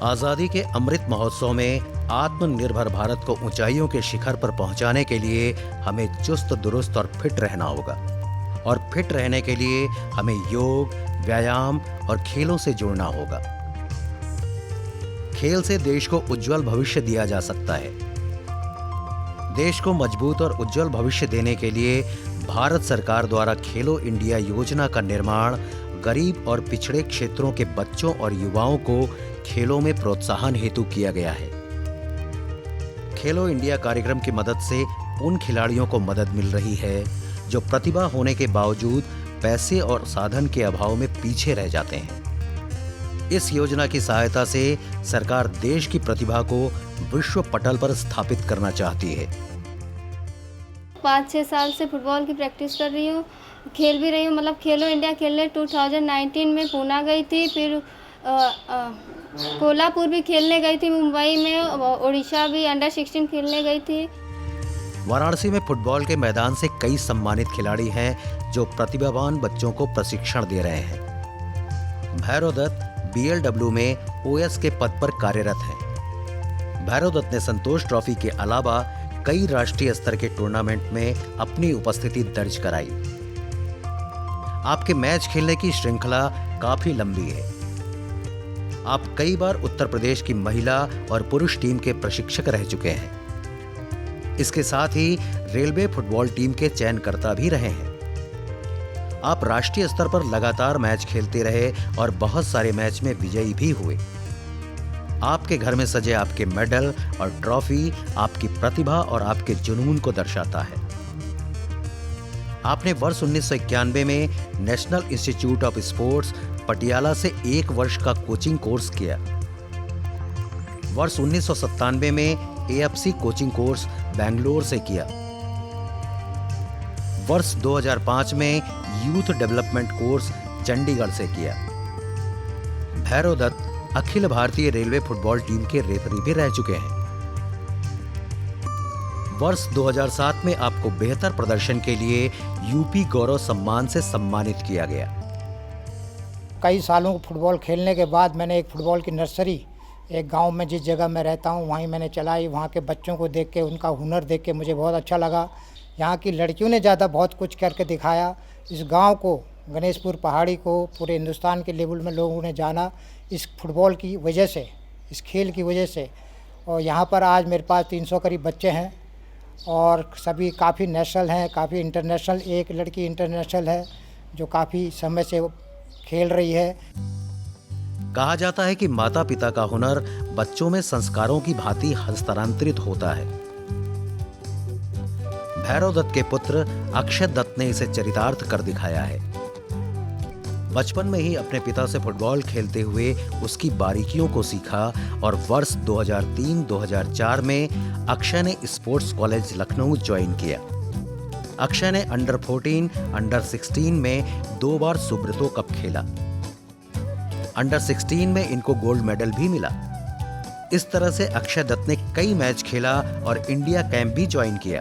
आजादी के अमृत महोत्सव में आत्मनिर्भर भारत को ऊंचाइयों के शिखर पर पहुंचाने के लिए हमें चुस्त दुरुस्त और फिट रहना होगा। और फिट रहने के लिए हमें योग, व्यायाम और खेलों से जुड़ना होगा। खेल से देश को उज्जवल भविष्य दिया जा सकता है। देश को मजबूत और उज्जवल भविष्य देने के लिए भारत सरकार द्वारा खेलो इंडिया योजना का निर्माण गरीब और पिछड़े क्षेत्रों के बच्चों और युवाओं को खेलों में प्रोत्साहन हेतु किया गया है। खेलो इंडिया कार्यक्रम की मदद से उन खिलाड़ियों को मदद मिल रही है जो प्रतिभा होने के बावजूद पैसे और साधन के अभाव में पीछे रह जाते हैं। इस योजना की सहायता से सरकार देश की प्रतिभा को विश्व पटल पर स्थापित करना चाहती है। 5-6 साल से फुटबॉल की प्रैक्टिस कर रही हूँ, खेल भी रही हूँ। मतलब खेलो इंडिया खेलने 2019 में पूना गई थी, फिर कोल्हापुर भी खेलने गई थी, मुंबई में, उड़ीसा भी अंडर 16 खेलने गई थी। वाराणसी में फुटबॉल के मैदान से कई सम्मानित खिलाड़ी हैं जो प्रतिभावान बच्चों को प्रशिक्षण दे रहे हैं। भैरव दत्त BLW में OS के पद पर कार्यरत हैं। भैरव दत्त ने संतोष ट्रॉफी के अलावा कई राष्ट्रीय स्तर के टूर्नामेंट में अपनी उपस्थिति दर्ज कराई। आपके मैच खेलने की श्रृंखला काफी लंबी है। आप कई बार उत्तर प्रदेश की महिला और पुरुष टीम के प्रशिक्षक रह चुके हैं। इसके साथ ही रेलवे फुटबॉल टीम के चयनकर्ता भी रहे हैं। आप राष्ट्रीय स्तर पर लगातार मैच खेलते रहे और बहुत सारे मैच में विजयी भी हुए। आपके घर में सजे आपके मेडल और ट्रॉफी आपकी प्रतिभा और आपके जुनून को दर्शाता है। आपने वर्ष 1991 में national institute of sports Patiala से 1 वर्ष का कोचिंग कोर्स किया। वर्ष 1997 में AFC कोचिंग कोर्स बेंगलोर से किया। वर्ष 2005 में यूथ डेवलपमेंट कोर्स चंडीगढ़ से किया। Bhairav Dutt Akhil Bharatiya railway football team के रेफरी भी रह चुके हैं। वर्ष 2007 में आपको बेहतर प्रदर्शन के लिए यूपी गौरव सम्मान से सम्मानित किया गया। कई सालों फुटबॉल खेलने के बाद मैंने एक फुटबॉल की नर्सरी एक गांव में जिस जगह मैं रहता हूं वहीं मैंने चलाई। वहां के बच्चों को देख के, उनका हुनर देख के मुझे बहुत अच्छा लगा। यहाँ की लड़कियों ने ज़्यादा बहुत कुछ करके दिखाया। इस गांव को, गणेशपुर पहाड़ी को पूरे हिंदुस्तान के लेवल में लोगों ने जाना इस फुटबॉल की वजह से, इस खेल की वजह से। और यहाँ पर आज मेरे पास 300 करीब बच्चे हैं और सभी काफ़ी नेशनल हैं, काफ़ी इंटरनेशनल। एक लड़की इंटरनेशनल है जो काफ़ी समय से खेल रही है। कहा जाता है कि माता पिता का हुनर बच्चों में संस्कारों की भांति हस्तांतरित होता है। भैरव दत्त के पुत्र अक्षय दत्त ने इसे चरितार्थ कर दिखाया है। बचपन में ही अपने पिता से फुटबॉल खेलते हुए उसकी बारीकियों को सीखा और वर्ष 2003-2004 में अक्षय ने स्पोर्ट्स कॉलेज लखनऊ ज्वाइन किया। अक्षय ने अंडर 14, अंडर 16 में 2 बार सुब्रतो कप खेला। अंडर 16 में इनको गोल्ड मेडल भी मिला। इस तरह से अक्षय दत्त ने कई मैच खेला और इंडिया कैंप भी ज्वाइन किया।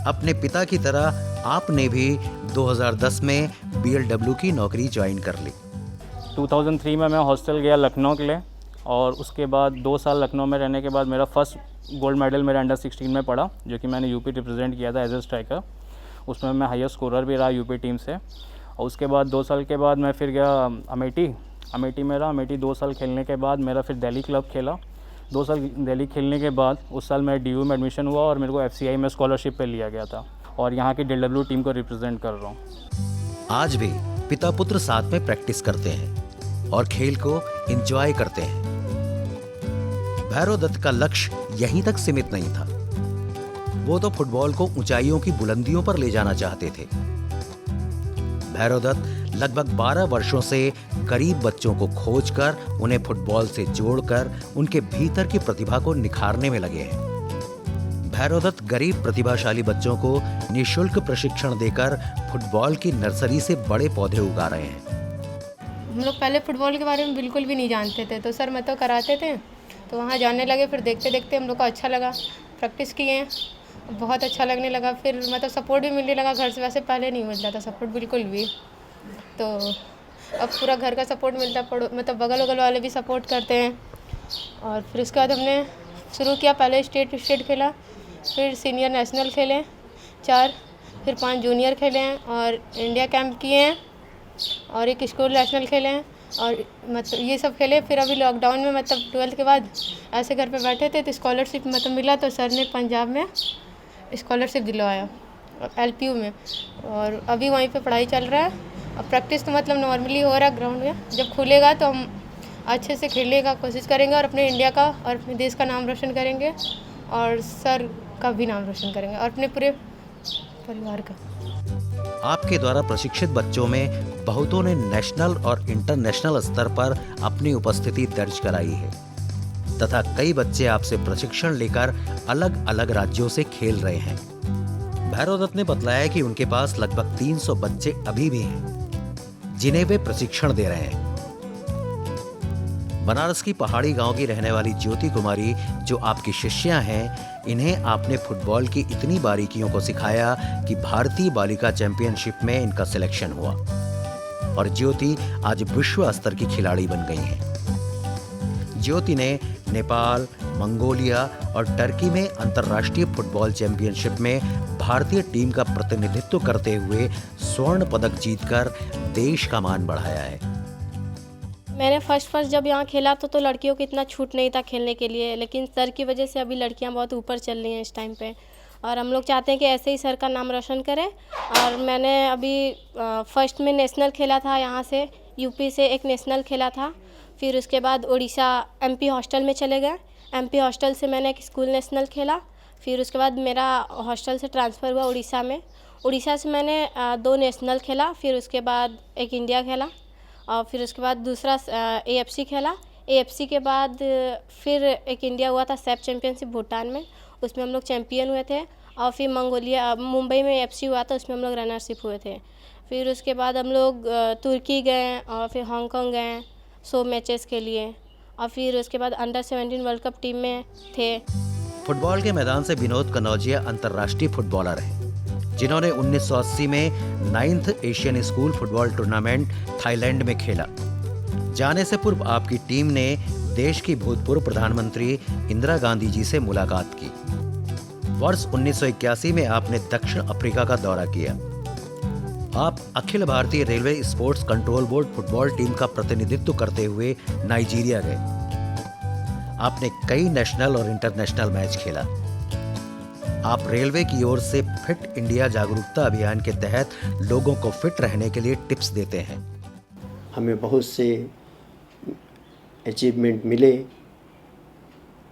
अपने पिता की तरह आपने भी 2010 में BLW की नौकरी ज्वाइन कर ली। 2003 में मैं हॉस्टल गया लखनऊ के लिए और उसके बाद 2 साल लखनऊ में रहने के बाद मेरा फर्स्ट गोल्ड मेडल मेरा अंडर 16 में पड़ा, जो कि मैंने यूपी रिप्रेजेंट किया था एज ए स्ट्राइकर। उसमें मैं हाईएस्ट स्कोरर भी रहा यूपी टीम से। और उसके बाद 2 साल के बाद मैं फिर गया अमेठी में रहा। अमेठी 2 साल खेलने के बाद मेरा फिर दिल्ली क्लब खेला। 2 साल दिल्ली खेलने के बाद उस साल मैं DU में एडमिशन हुआ और मेरे को FCI में स्कॉलरशिप पे लिया गया था और यहाँ की DLW टीम को रिप्रेजेंट कर रहा हूँ। आज भी पिता पुत्र साथ में प्रैक्टिस करते हैं और खेल को एंजॉय करते हैं। भैरव दत्त का लक्ष्य यहीं तक सीमित नहीं था। वो तो फुटबॉल को ऊंचाइयों की बुलंदियों पर ले जाना चाहते थे। भैरव दत्त लगभग 12 वर्षों से गरीब बच्चों को खोजकर उन्हें फुटबॉल से जोड़कर उनके भीतर की प्रतिभा को निखारने में लगे हैं। भैरव दत्त गरीब प्रतिभाशाली बच्चों को निःशुल्क प्रशिक्षण देकर फुटबॉल की नर्सरी से बड़े पौधे उगा रहे हैं। हम लोग पहले फुटबॉल के बारे में बिल्कुल भी नहीं जानते थे, तो सर मैं तो कराते थे, तो वहाँ जाने लगे। फिर देखते देखते हम लोग को अच्छा लगा, प्रैक्टिस किए, बहुत अच्छा लगने लगा। फिर मतलब सपोर्ट भी मिलने लगा घर से। वैसे पहले नहीं मिलता था सपोर्ट बिल्कुल भी, तो अब पूरा घर का सपोर्ट मिलता है। मतलब बगल वगल वाले भी सपोर्ट करते हैं। और फिर उसके बाद हमने शुरू किया, पहले स्टेट खेला, फिर सीनियर नेशनल खेले 4, फिर 5 जूनियर खेले हैं और इंडिया कैंप किए हैं और एक स्कूल नेशनल खेले हैं और मतलब ये सब खेले। फिर अभी लॉकडाउन में मतलब 12th के बाद ऐसे घर पे बैठे थे तो स्कॉलरशिप मतलब मिला, तो सर ने पंजाब में स्कॉलरशिप दिलवाया LPU में, और अभी वहीं पे पढ़ाई चल रहा है। और प्रैक्टिस तो मतलब नॉर्मली हो रहा है ग्राउंड में, जब खुलेगा तो हम अच्छे से खेलने का कोशिश करेंगे और अपने इंडिया का और अपने देश का नाम रोशन करेंगे और सर का भी नाम रोशन करेंगे और अपने पूरे परिवार का। आपके द्वारा प्रशिक्षित बच्चों में बहुतों ने नेशनल और इंटरनेशनल स्तर पर अपनी उपस्थिति दर्ज कराई है तथा कई बच्चे आपसे प्रशिक्षण लेकर अलग अलग राज्यों से खेल रहे हैं। भैरव दत्त ने बतलाया कि उनके पास लगभग 300 बच्चे अभी भी हैं जिन्हें वे प्रशिक्षण दे रहे हैं। बनारस की पहाड़ी गांव की रहने वाली ज्योति कुमारी जो आपकी शिष्या हैं, इन्हें आपने फुटबॉल की इतनी बारीकियों को सिखाया कि भारतीय बालिका चैंपियनशिप में इनका सिलेक्शन हुआ और ज्योति आज विश्व स्तर की खिलाड़ी बन गई हैं। ज्योति ने नेपाल, मंगोलिया और टर्की में अंतर्राष्ट्रीय फुटबॉल चैंपियनशिप में भारतीय टीम का प्रतिनिधित्व करते हुए स्वर्ण पदक जीतकर देश का मान बढ़ाया है। मैंने फर्स्ट जब यहाँ खेला तो लड़कियों को इतना छूट नहीं था खेलने के लिए, लेकिन सर की वजह से अभी लड़कियाँ बहुत ऊपर चल रही हैं इस टाइम पे और हम लोग चाहते हैं कि ऐसे ही सर का नाम रोशन करें। और मैंने अभी फर्स्ट में नेशनल खेला था, यहाँ से यूपी से एक नेशनल खेला था, फिर उसके बाद उड़ीसा MP हॉस्टल में चले गए। MP हॉस्टल से मैंने एक स्कूल नेशनल खेला, फिर उसके बाद मेरा हॉस्टल से ट्रांसफ़र हुआ उड़ीसा में। उड़ीसा से मैंने 2 नेशनल खेला, फिर उसके बाद एक इंडिया खेला और फिर उसके बाद दूसरा AFC खेला। AFC के बाद फिर एक इंडिया हुआ था सैफ चैम्पियनशिप भूटान में, उसमें हम लोग चैम्पियन हुए थे। और फिर मंगोलिया मुंबई में AFC हुआ था, उसमें हम लोग रनरशिप हुए थे। फिर उसके बाद हम लोग तुर्की गए और फिर हांगकांग गए 100 मैचेस के लिए और फिर उसके बाद अंडर-17 वर्ल्ड कप टीम में थे। फुटबॉल के मैदान से विनोद कनौजिया अंतर्राष्ट्रीय फुटबॉलर हैं जिन्होंने 1980 में 9th Asian school football tournament Thailand में खेला। जाने से पूर्व आपकी टीम ने देश की भूतपूर्व प्रधानमंत्री इंदिरा गांधी जी से मुलाकात की। वर्ष 1981 में आपने दक्षिण अफ्रीका का दौरा किया। आप Akhil Bharatiya railway sports control board football team का प्रतिनिधित्व करते हुए नाइजीरिया गए। आपने कई नेशनल और इंटरनेशनल मैच खेला। आप रेलवे की ओर से फिट इंडिया जागरूकता अभियान के तहत लोगों को फिट रहने के लिए टिप्स देते हैं। हमें बहुत से अचीवमेंट मिले।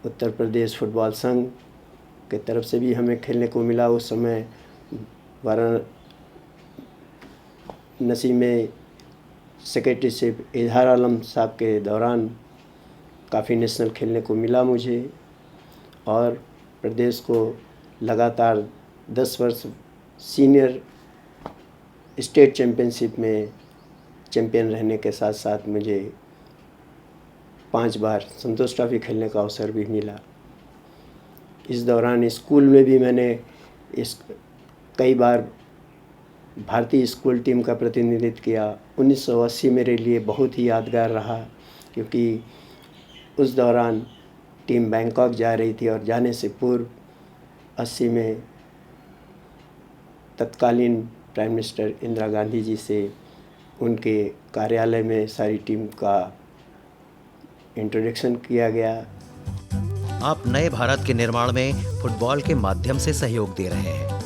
उत्तर प्रदेश फुटबॉल संघ के तरफ से भी हमें खेलने को मिला। उस समय वाराणसी में सेक्रेटरीशिप इजहार आलम साहब के दौरान काफ़ी नेशनल खेलने को मिला मुझे और प्रदेश को लगातार 10 वर्ष सीनियर स्टेट चैम्पियनशिप में चैम्पियन रहने के साथ साथ मुझे 5 बार संतोष ट्रॉफी खेलने का अवसर भी मिला। इस दौरान स्कूल में भी मैंने कई बार भारतीय स्कूल टीम का प्रतिनिधित्व किया। 1980 मेरे लिए बहुत ही यादगार रहा क्योंकि उस दौरान टीम बैंकॉक जा रही थी और जाने से पूर्व 80 में तत्कालीन प्राइम मिनिस्टर इंदिरा गांधी जी से उनके कार्यालय में सारी टीम का इंट्रोडक्शन किया गया। आप नए भारत के निर्माण में फुटबॉल के माध्यम से सहयोग दे रहे हैं।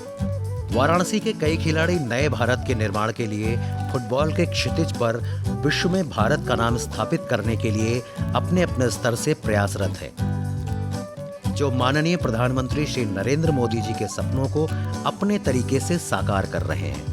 वाराणसी के कई खिलाड़ी नए भारत के निर्माण के लिए फुटबॉल के क्षितिज पर विश्व में भारत का नाम स्थापित करने के लिए अपने अपने स्तर से प्रयासरत हैं, जो माननीय प्रधानमंत्री श्री नरेंद्र मोदी जी के सपनों को अपने तरीके से साकार कर रहे हैं।